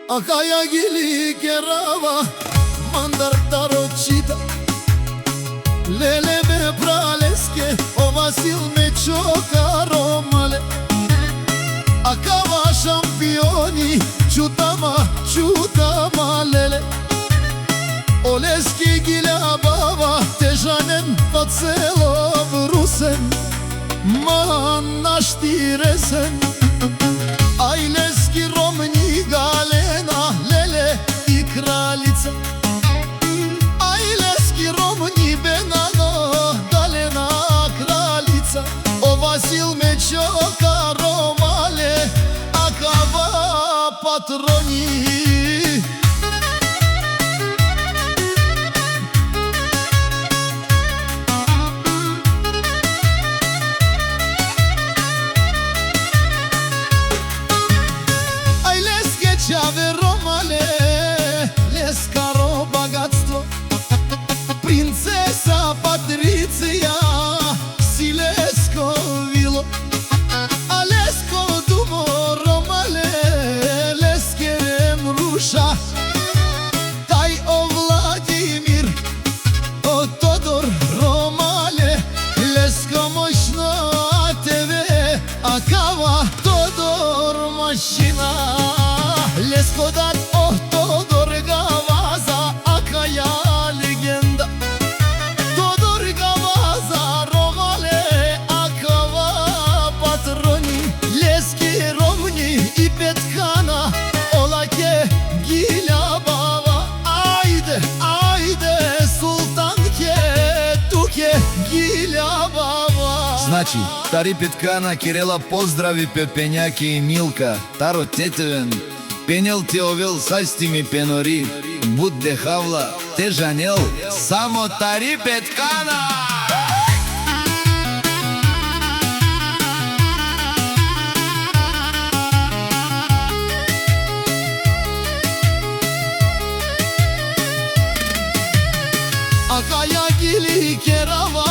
Akaya gili kerava mandar tarocita Lele me praleske o Vasil me choka romale Akava šampioni čutama lele Oleski gila baba težanen pa celo vrusen Ma naštiresen Aileski romni galena lele i kraljica Aileski romni benano galena kraljica O Vasil me choka romale Akava patroni Чаве ромале, лескаро богатство Принцеса Патриция, силеско вило А леско думо ромале, лескерем руша Тай о Владимир, о Тодор ромале Леско мощно тебе, Акава Тодор машина Леско дат о Тодор Гаваза, акая легенда Тодор Гаваза, ромале, акава патрони Лески ромни и Петкана, олаке гиля бава Айде, айде, султанке, туке гиля бава Значи, Тари Петкана Кирела поздрави Пепењаке и Милка Таро тетевен Пенел ти овел састи ми пенори Будде хавла те жанел Само Тари Петкана Akaya gili kerava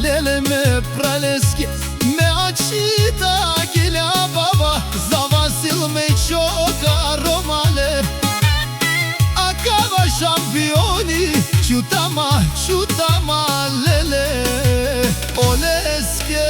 Lele me praleske Me achita gila baba Za Vasil me choka romale Akava šampioni Čutama lele Oleske